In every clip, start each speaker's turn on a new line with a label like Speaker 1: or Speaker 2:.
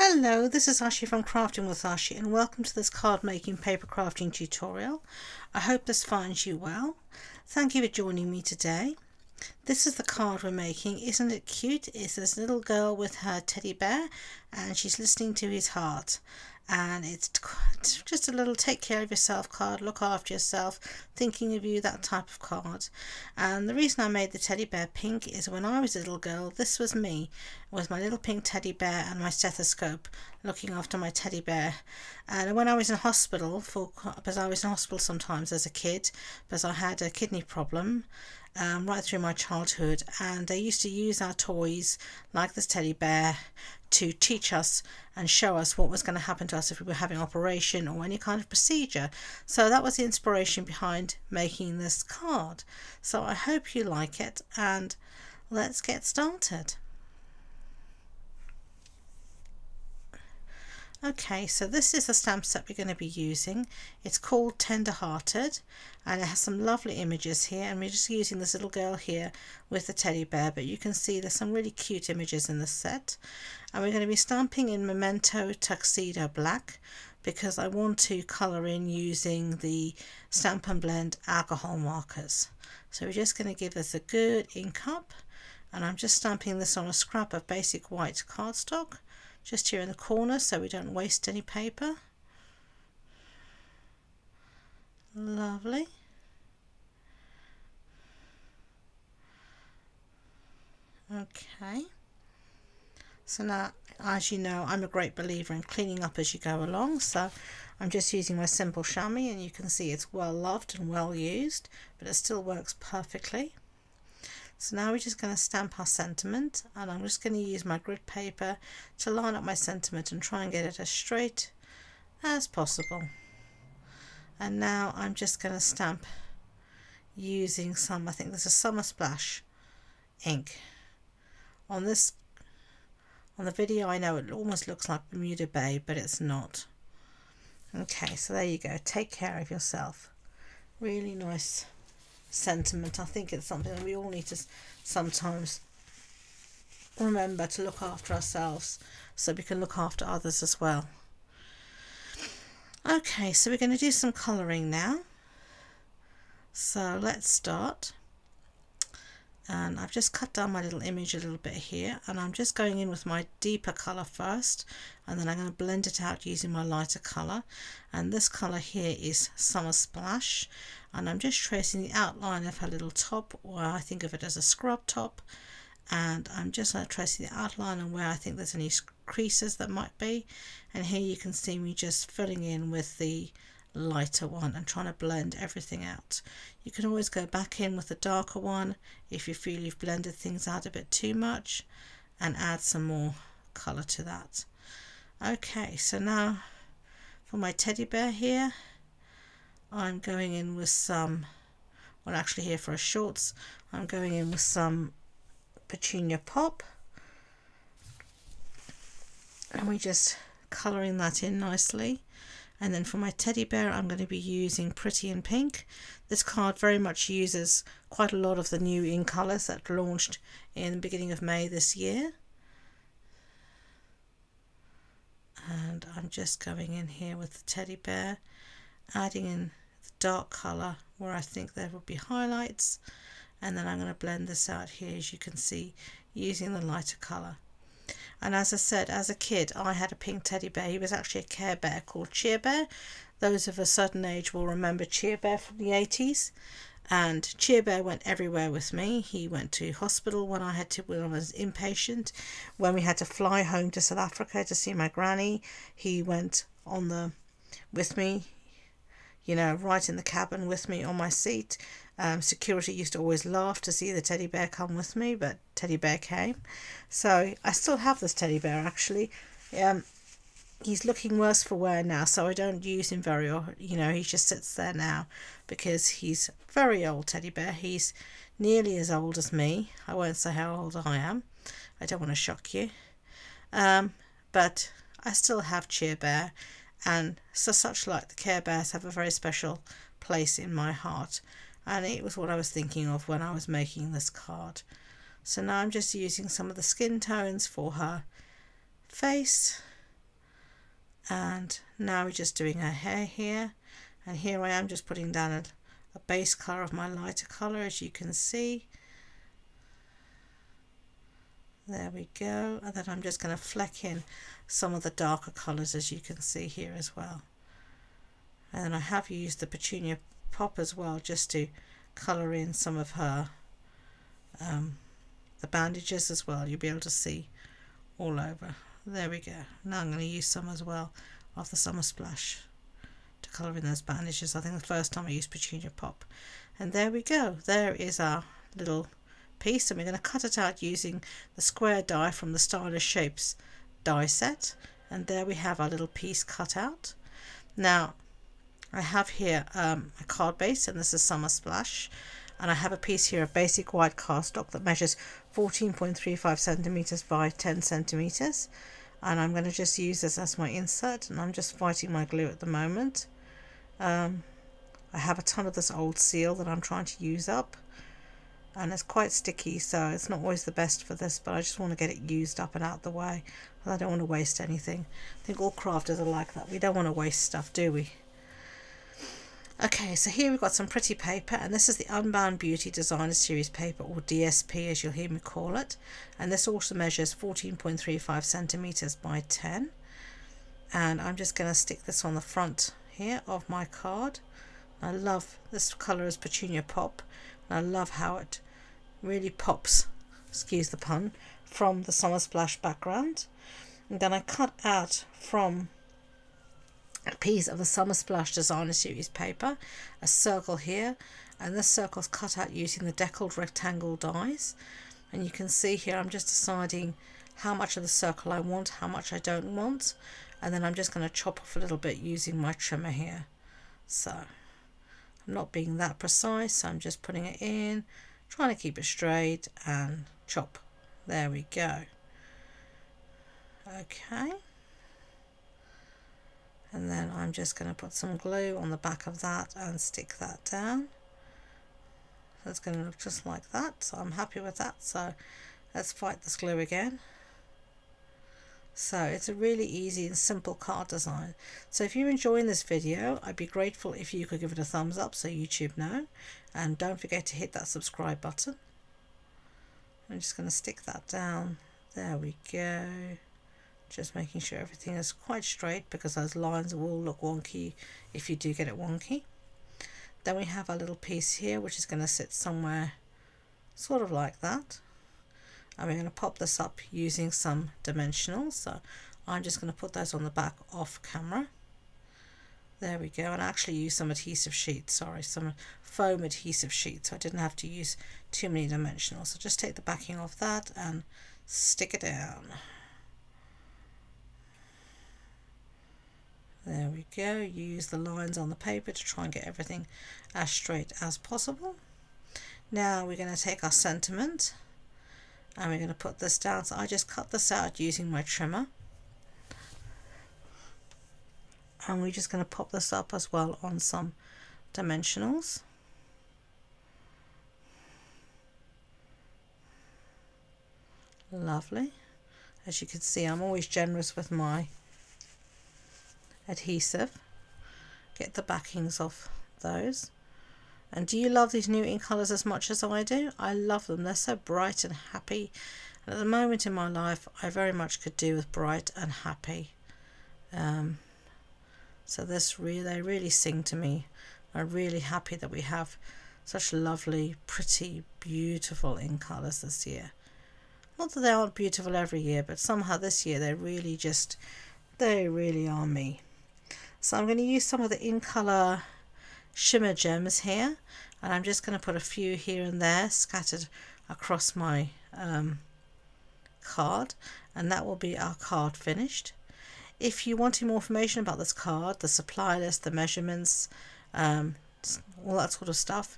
Speaker 1: Hello, this is Ashee from Crafting with Ashee and welcome to this card making paper crafting tutorial. I hope this finds you well. Thank you for joining me today. This is the card we're making. Isn't it cute? It's this little girl with her teddy bear and she's listening to his heart. And it's just a little take care of yourself card, look after yourself, thinking of you, that type of card. And the reason I made the teddy bear pink is when I was a little girl, this was me, with my little pink teddy bear and my stethoscope, looking after my teddy bear. And when I was in hospital, because I was in hospital sometimes as a kid, because I had a kidney problem, right through my childhood, and they used to use our toys like this teddy bear to teach us and show us what was going to happen to us if we were having an operation or any kind of procedure. So that was the inspiration behind making this card. So I hope you like it, and let's get started. Okay, so this is the stamp set we're going to be using. It's called Tender Hearted and it has some lovely images here, and we're just using this little girl here with the teddy bear, but you can see there's some really cute images in the set. And we're going to be stamping in Memento Tuxedo Black because I want to colour in using the Stampin' Blend alcohol markers. So we're just going to give this a good ink up, and I'm just stamping this on a scrap of basic white cardstock just here in the corner so we don't waste any paper. Lovely. Okay, so now, as you know, I'm a great believer in cleaning up as you go along, so I'm just using my simple chamois, and you can see it's well loved and well used, but it still works perfectly. So now we're just going to stamp our sentiment, and I'm just going to use my grid paper to line up my sentiment and try and get it as straight as possible. And now I'm just going to stamp using some, I think this is Summer Splash ink. On the video I know it almost looks like Bermuda Bay, but it's not. Okay, so there you go. Take care of yourself. Really nice sentiment. I think it's something that we all need to sometimes remember, to look after ourselves so we can look after others as well. Okay, so we're going to do some colouring now. So let's start. And I've just cut down my little image a little bit here, and I'm just going in with my deeper colour first, and then I'm going to blend it out using my lighter colour. And this colour here is Summer Splash, and I'm just tracing the outline of her little top, or I think of it as a scrub top, and I'm just tracing the outline on where I think there's any creases that might be. And here you can see me just filling in with the lighter one and trying to blend everything out. You can always go back in with the darker one if you feel you've blended things out a bit too much, and add some more colour to that. Okay, so now for my teddy bear here, I'm going in with some, well actually here for her shorts, I'm going in with some Petunia Pop, and we're just colouring that in nicely. And then for my teddy bear, I'm going to be using Pretty in Pink. This card very much uses quite a lot of the new in colours that launched in the beginning of May this year. And I'm just going in here with the teddy bear, adding in the dark colour where I think there will be highlights. And then I'm going to blend this out here, as you can see, using the lighter colour. And as I said, as a kid, I had a pink teddy bear. He was actually a Care Bear called Cheer Bear. Those of a certain age will remember Cheer Bear from the 80s. And Cheer Bear went everywhere with me. He went to hospital when I was inpatient. When we had to fly home to South Africa to see my granny, he went with me, you know, right in the cabin with me on my seat. Security used to always laugh to see the teddy bear come with me, but teddy bear came. So I still have this teddy bear actually. He's looking worse for wear now, so I don't use him very often. You know, he just sits there now because he's a very old teddy bear. He's nearly as old as me. I won't say how old I am. I don't want to shock you. But I still have Cheer Bear, and so such like the Care Bears have a very special place in my heart. And it was what I was thinking of when I was making this card. So now I'm just using some of the skin tones for her face And now we're just doing her hair here, and here I am just putting down a base colour of my lighter colour, as you can see. There we go, and then I'm just going to fleck in some of the darker colours, as you can see here as well. And then I have used the Petunia Pop as well, just to colour in some of her the bandages as well. You'll be able to see all over. There we go. Now I'm going to use some as well of the Summer Splash to colour in those bandages. I think the first time I used Petunia Pop. And there we go. There is our little piece, and we're going to cut it out using the square die from the Stylish Shapes die set. And there we have our little piece cut out. Now I have here a card base, and this is Summer Splash, and I have a piece here of basic white cardstock that measures 14.35 centimeters by 10 centimeters, and I'm going to just use this as my insert, and I'm just fighting my glue at the moment. I have a ton of this old seal that I'm trying to use up, and it's quite sticky, so it's not always the best for this, but I just want to get it used up and out the way. I don't want to waste anything. I think all crafters are like that. We don't want to waste stuff, do we? Okay, so here we've got some pretty paper, and this is the Unbound Beauty Designer Series paper, or DSP as you'll hear me call it, and this also measures 14.35 centimeters by 10, and I'm just going to stick this on the front here of my card. I love this colour is Petunia Pop, and I love how it really pops, excuse the pun, from the Summer Splash background. And then I cut out from a piece of the Summer Splash Designer Series paper a circle here, and this circle's cut out using the deckled rectangle dies, and you can see here I'm just deciding how much of the circle I want, how much I don't want, and then I'm just going to chop off a little bit using my trimmer here. So I'm not being that precise, so I'm just putting it in, trying to keep it straight, and chop. There we go. Okay, and then I'm just going to put some glue on the back of that and stick that down. So it's going to look just like that, so I'm happy with that. So let's fight this glue again. So it's a really easy and simple card design. So if you're enjoying this video, I'd be grateful if you could give it a thumbs up so YouTube know, and don't forget to hit that subscribe button. I'm just going to stick that down. There we go. Just making sure everything is quite straight, because those lines will look wonky if you do get it wonky. Then we have our little piece here, which is going to sit somewhere sort of like that, and we're going to pop this up using some dimensionals. So I'm just going to put those on the back off camera. There we go, and I actually use some adhesive sheets, sorry, some foam adhesive sheets, so I didn't have to use too many dimensionals. So just take the backing off that and stick it down. There we go. Use the lines on the paper to try and get everything as straight as possible. Now we're going to take our sentiment and we're going to put this down. So I just cut this out using my trimmer, and we're just going to pop this up as well on some dimensionals. Lovely. As you can see, I'm always generous with my adhesive. Get the backings off those. And do you love these new ink colours as much as I do? I love them. They're so bright and happy. And at the moment in my life, I very much could do with bright and happy. So they really sing to me. I'm really happy that we have such lovely, pretty, beautiful ink colours this year. Not that they aren't beautiful every year, but somehow this year they really are me. So I'm going to use some of the In Colour shimmer gems here, and I'm just going to put a few here and there scattered across my card, and that will be our card finished. If you want more information about this card, the supply list, the measurements, all that sort of stuff,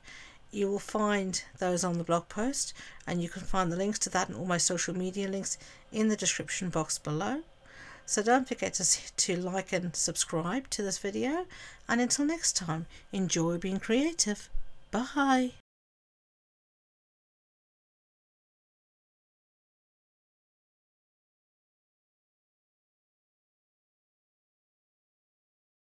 Speaker 1: you will find those on the blog post, and you can find the links to that and all my social media links in the description box below. So don't forget to like and subscribe to this video, and until next time, enjoy being creative. Bye.